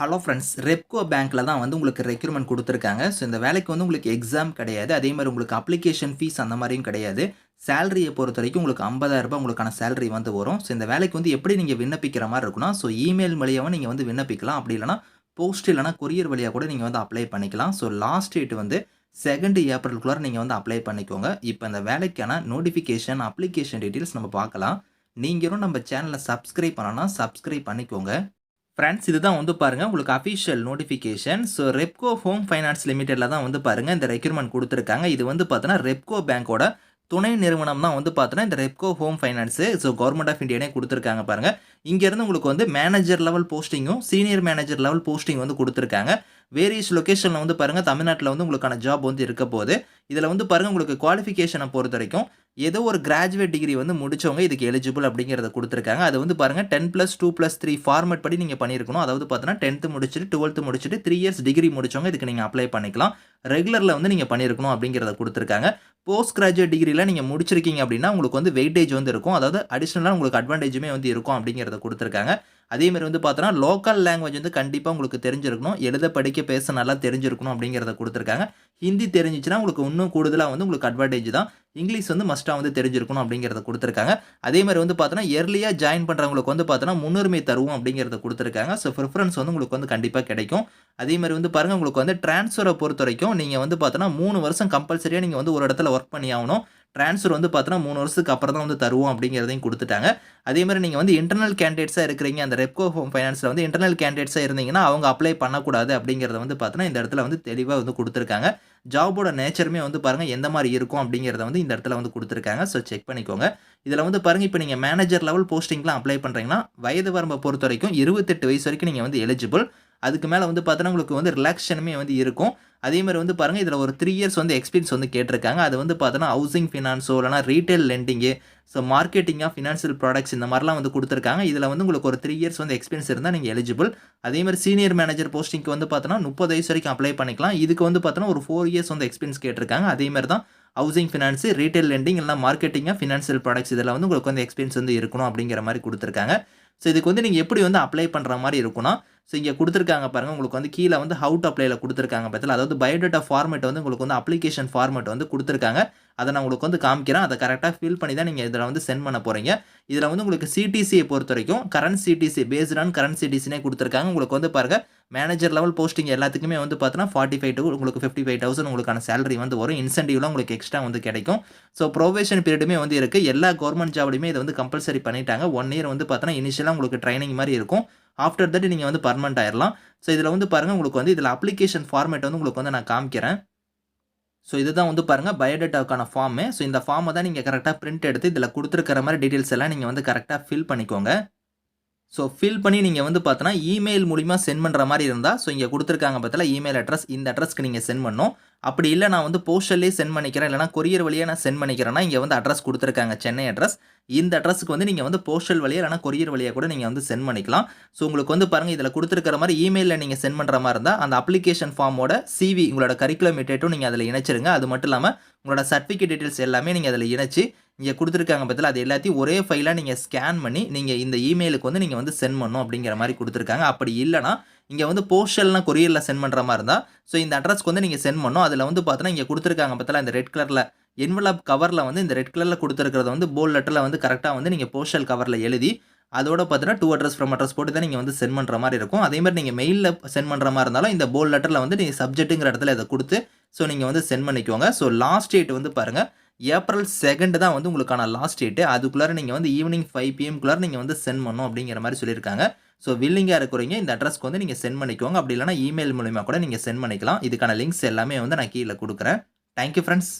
Hello friends, Repco பேங்க்கில தான் வந்து உங்களுக்கு ரெக்ரூட்மெண்ட் குடுத்துருக்காங்க. ஸோ இந்த வேலைக்கு வந்து உங்களுக்கு எக்ஸாம் கிடையாது. அதே மாரி உங்களுக்கு அப்ளிகேஷன் ஃபீஸ் அந்த மாரியும் கிடையாது. சேலரிய பொறுத்தவரைக்கும் உங்களுக்கு ரூ. 50,000 உங்களுக்கான சேலரி வந்து வரும். ஸோ இந்த வேலைக்கு வந்து எப்படி நீங்க விண்ணப்பிக்கிற மாரி இருக்குன்னா, ஸோ இமெயில் மூலியமா நீங்க வந்து விண்ணப்பிக்கலாம். அப்படி இல்லன்னா, போஸ்ட் இல்லன்னா கொரியர் வழியா கூட நீங்க வந்து அப்ளை பண்ணிக்கலாம். ஸோ லாஸ்ட் டேட் வந்து 2 ஏப்ரலுக்குள்ளார நீங்க வந்து அப்ளை பண்ணிக்கோங்க. இப்ப இந்த வேலைக்கான நோட்டிஃபிகேஷன், அப்ளிகேஷன் டீட்டெயில்ஸ் நம்ம பார்க்கலாம். நீங்க இன்னும் நம்ம சேனல சப்ஸ்கிரைப் பண்ணலன்னா, சப்ஸ்கிரைப் பண்ணிக்கோங்க. ஃபிரெண்ட்ஸ், இதுதான் வந்து பாருங்க உங்களுக்கு official notification. So Repco home finance லிமிடெட்ல தான் வந்து பாருங்க இந்த ரெக்ரூட்மெண்ட் குடுத்துருக்காங்க. இது வந்து பார்த்தீங்கன்னா, ரெப்கோ பேங்கோட துணை நிறுவனம் தான் வந்து பார்த்தீங்கன்னா, இந்த Repco home finance. So government of இந்தியானே குடுத்துருக்காங்க பாருங்க. இங்க இருந்து உங்களுக்கு வந்து மேனேஜர் லெவல் போஸ்டிங்கும், சீனியர் மேனேஜர் லெவல் போஸ்டிங் வந்து குடுத்துருக்காங்க. வேரியஸ் லொகேஷன்ல வந்து பாருங்க தமிழ்நாட்டுல வந்து உங்களுக்கான ஜாப் வந்து இருக்க போது. இதுல வந்து பாருங்க உங்களுக்கு குவாலிஃபிகேஷன பொறுத்தவரைக்கும் ஏதோ ஒரு கிராஜுவேட் டிகிரி வந்து முடிச்சவங்க இதுக்கு எலிஜிபிள் அப்படிங்கிறத குடுத்துருக்காங்க. அது வந்து பாருங்க 10+2+3 ஃபார்மேட் படி நீங்க பண்ணியிருக்கணும். அதாவது பார்த்தீங்கன்னா 10th முடிச்சுட்டு 12th முடிச்சுட்டு 3 இயர்ஸ் டிகிரி முடிச்சவங்க இதுக்கு நீங்க அப்ளை பண்ணிக்கலாம். ரெகுலர்ல வந்து நீங்க பண்ணியிருக்கணும் அப்படிங்கிறத குடுத்துருக்காங்க. போஸ்ட் கிராஜுவேட் டிகிரில நீங்க முடிச்சிருக்கீங்க அப்படின்னா உங்களுக்கு வந்து வெயிட்டேஜ் வந்து இருக்கும். அதாவது அடிஷனலா உங்களுக்கு அட்வான்டேஜுமே வந்து இருக்கும் அப்படிங்கிறத குடுத்துருக்காங்க. அதே மாரி வந்து பார்த்தோன்னா, லோக்கல் லாங்குவேஜ் வந்து கண்டிப்பா உங்களுக்கு தெரிஞ்சிருக்கணும். எழுத, படிக்க, பேச நல்லா தெரிஞ்சிருக்கணும் அப்படிங்கிறத குடுத்துருக்காங்க. ஹிந்தி தெரிஞ்சுச்சுன்னா உங்களுக்கு இன்னும் கூடுதலா வந்து உங்களுக்கு அட்வான்டேஜ் தான். இங்கிலீஷ் வந்து மஸ்ட்டா வந்து தெரிஞ்சிருக்கணும் அப்படிங்கிறத குடுத்துருக்காங்க. அதே மாரி வந்து பார்த்தோன்னா, இயர்லியா ஜாயின் பண்றவங்களுக்கு வந்து பார்த்தோன்னா, முன்னுரிமை தருவோம் அப்படிங்கிறத குடுத்துருக்காங்க. ஸோ பிரிஃபரன்ஸ் வந்து உங்களுக்கு வந்து கண்டிப்பா கிடைக்கும். அதே மாரி வந்து பாருங்க உங்களுக்கு வந்து ட்ரான்ஸ்ஃபர பொறுத்தவரைக்கும் நீங்க வந்து பார்த்தோன்னா, 3 வருஷம் கம்பல்சரியா நீங்க வந்து ஒரு இடத்துல வொர்க் பண்ணி ஆவணும். ட்ரான்ஸ்ஃபர் வந்து பார்த்தோன்னா, 3 வருஷத்துக்கு அப்புறம் தான் வந்து தருவோம் அப்படிங்கிறதையும் குடுத்துட்டாங்க. அதே மாரி நீங்க வந்து இன்டர்னல் கேண்டிடேட்ஸா இருக்கிறீங்க. அந்த ரெப்கோ ஹோம் ஃபைனான்ஸ்ல வந்து இன்டர்னல் கேண்டிடேட்ஸா இருந்தீங்கன்னா, அவங்க அப்ளை பண்ணக்கூடாது அப்படிங்கிறத வந்து பார்த்தோன்னா, இந்த இடத்துல வந்து தெளிவா வந்து குடுத்துருக்காங்க. ஜாப்போட நேச்சருமே வந்து பாருங்க எந்த மாரி இருக்கும் அப்படிங்கிறத வந்து இந்த இடத்துல வந்து குடுத்துருக்காங்க. ஸோ செக் பண்ணிக்கோங்க. இதுல வந்து பாருங்க இப்ப நீங்க மேனேஜர் லெவல் போஸ்டிங்லாம் அப்ளை பண்றீங்கன்னா, வயது வரம்ப பொறுத்தவரைக்கும் 28 வயசு வரைக்கும் நீங்க வந்து எலிஜிபிள். அதுக்கு மேல வந்து பார்த்தோன்னா, உங்களுக்கு வந்து ரிலாக்சேஷனுமே வந்து இருக்கும். அதே மாரி வந்து பாருங்க, இதுல ஒரு 3 இயர்ஸ் வந்து எக்ஸ்பீரியன்ஸ் வந்து கேட்டிருக்காங்க. அது வந்து பார்த்தோன்னா, ஹவுசிங் ஃபினான்ஸோ இல்லன்னா retail lending, so marketing of financial products இந்த மாரிலாம் வந்து குடுத்துருக்காங்க. இதுல வந்து உங்களுக்கு ஒரு 3 இயர்ஸ் வந்து எக்ஸ்பீரியன்ஸ் இருந்தா நீங்க எலிஜிபிள். அதே மாரி சீனியர் மேனேஜர் போஸ்டிங்க்கு வந்து பார்த்தோன்னா, 30 வயசு வரைக்கும் அப்ளை பண்ணிக்கலாம். இதுக்கு வந்து பார்த்தோன்னா, ஒரு 4 இயர்ஸ் வந்து எக்ஸ்பீரியன்ஸ் கேட்டிருக்காங்க. அதே மாரி தான் ஹவுசிங் ஃபினான்ஸ், ரீட்டெயில் லெண்டிங் இல்லன்னா மார்க்கெட்டிங் ஆஃப் ஃபினான்ஷியல் ப்ராடக்ட்ஸ் இதுல வந்து உங்களுக்கு வந்து எக்ஸ்பீரியன்ஸ் வந்து இருக்கணும் அப்படிங்கிற மாரி குடுத்துருக்காங்க. ஸோ இதுக்கு வந்து நீங்க எப்படி வந்து அப்ளை பண்ற மாரி இருக்கும்னா, ஸோ இங்க குடுத்துருக்காங்க பாருங்க. உங்களுக்கு வந்து கீழ வந்து ஹவ் டூ அப்ளைல குடுத்துருக்காங்க பார்த்தீங்களா? அதாவது பயோடேட்டா ஃபார்மேட் வந்து உங்களுக்கு வந்து அப்ளிகேஷன் ஃபார்மேட் வந்து குடுத்துருக்காங்க. அத நான் உங்களுக்கு வந்து காமிக்கிறேன். அத கரெக்ட்டா ஃபில் பண்ணி தான் நீங்க இதுல வந்து சென்ட் பண்ண போறீங்க. இதுல வந்து உங்களுக்கு சிடிசிய பொறுத்தவரைக்கும் current CTC based on current சிடிசினே குடுத்துருக்காங்க. உங்களுக்கு வந்து பாருங்க மேனேஜர் லெவல் போஸ்டிங் எல்லாத்துக்குமே வந்து பார்த்தீங்கன்னா 45 டூ உங்களுக்கு 55,000 உங்களுக்கான சேலரி வந்து வரும். இன்சென்டிவ்லாம் உங்களுக்கு எக்ஸ்ட்ரா வந்து கிடைக்கும். ஸோ புரொபேஷன் பீரியடுமே வந்து இருக்கு. எல்லா கவர்ன்மென்ட் ஜாப்லயுமே இத வந்து கம்பல்சரி பண்ணிட்டாங்க. 1 இயர் வந்து பார்த்தீங்கன்னா இனிஷியலா உங்களுக்கு ட்ரெய்னிங் மாரி இருக்கும். ஆஃப்டர் தட் நீங்க வந்து பெர்மனன்ட் ஆயிரலாம். ஸோ இதுல வந்து பாருங்க உங்களுக்கு வந்து இதுல அப்ளிகேஷன் ஃபார்மேட் வந்து உங்களுக்கு வந்து நான் காமிக்கிறேன். ஸோ இதுதான் வந்து பாருங்க பயோடேட்டாவுக்கான ஃபார்மு. ஸோ இந்த ஃபார்ம தான் நீங்க கரெக்ட்டா பிரிண்ட் எடுத்து இதுல குடுத்திருக்கிற மாரி டீட்டெயில்ஸ் எல்லாம் நீங்க வந்து கரெக்ட்டா ஃபில் பண்ணிக்கோங்க. ஸோ ஃபில் பண்ணி நீங்க வந்து பார்த்தோன்னா, இமெயில் மூலியமா சென்ட் பண்ற மாரி இருந்தா, ஸோ இங்க குடுத்துருக்காங்க பார்த்தீங்களா, இமெயில் அட்ரஸ் இந்த அட்ரஸ்க்கு நீங்க சென்ட் பண்ணணும். அப்படி இல்ல நான் வந்து போஸ்டல்லயே சென்ட் பண்ணிக்கிறேன், இல்லன்னா கொரியர் வழியா நான் சென்ட் பண்ணிக்கிறேன்னா, இங்க வந்து அட்ரஸ் குடுத்துருக்காங்க சென்னை அட்ரஸ். இந்த அட்ரஸ்க்கு வந்து நீங்க வந்து போஸ்டல் வழியா இல்லன்னா கொரியர் வழியா கூட நீங்க வந்து சென்ட் பண்ணிக்கலாம். ஸோ உங்களுக்கு வந்து பாருங்க இதுல குடுத்திருக்கிற மாரி இமெயில்ல நீங்க சென்ட் பண்ற மாரி இருந்தா, அந்த அப்ளிகேஷன் ஃபார்மோட சிவி உங்களோட கரிக்குலம் விட்டேட்டும் நீங்க அதுல இணைச்சிருங்க. அது மட்டும் இல்லாம உங்களோட சர்டிஃபிகேட் டீட்டெயில்ஸ் எல்லாமே நீங்க அதுல இணைச்சு, இங்க குடுத்துருக்காங்க பார்த்தீங்களா, அது எல்லாத்தையும் ஒரே ஃபைலா நீங்க ஸ்கேன் பண்ணி, நீங்க இந்த இமெயிலுக்கு வந்து நீங்க வந்து சென்ட் பண்ணணும் அப்படிங்கிற மாரி குடுத்துருக்காங்க. அப்படி இல்லன்னா, இங்க வந்து போஸ்டல்னா கொரியர்ல சென்ட் பண்ற மாரி இருந்தா, ஸோ இந்த அட்ரஸ்க்கு வந்து நீங்க சென்ட் பண்ணணும். அதுல வந்து பார்த்தீங்கன்னா, இங்க குடுத்துருக்காங்க பார்த்தீங்களா, இந்த ரெட் கலர்ல என்வலப் கவர்ல வந்து இந்த ரெட் கலர்ல குடுத்திருக்கிறத வந்து போல்ட் லெட்டர்ல வந்து கரெக்ட்டா வந்து நீங்க போஸ்டல் கவர்ல எழுதி, அதோட பார்த்தீங்கன்னா, டூ அட்ரஸ் ஃப்ரம் அட்ரஸ் போட்டு தான் நீங்க வந்து சென்ட் பண்ற மாரி இருக்கும். அதே மாரி நீங்க மெயில்ல சென்ட் பண்ற மாரி இருந்தாலும், இந்த போல்ட் லெட்டர்ல வந்து நீங்க சப்ஜெக்ட்ங்கிற இடத்துல இத குடுத்து, ஸோ நீங்க வந்து சென்ட் பண்ணிக்கோங்க. ஸோ லாஸ்ட் டேட் வந்து பாருங்க, ஏப்ரல் 2 தான் வந்து உங்களுக்கான லாஸ்ட் டேட். அதுக்குள்ளார நீங்க வந்து ஈவினிங் 5 பிஎம்க்குள்ளார நீங்க வந்து சென்ட் பண்ணணும் அப்படிங்கிற மாரி சொல்லியிருக்காங்க. ஸோ வில்லிங்கா இருக்கிறவங்க இந்த அட்ரஸ்க்கு வந்து நீங்க சென்ட் பண்ணிக்கோங்க. அப்படி இல்லன்னா இமெயில் மூலியமா கூட நீங்க சென்ட் பண்ணிக்கலாம். இதுக்கான லிங்க்ஸ் எல்லாமே வந்து நான் கீழ குடுக்குறேன். Thank you friends.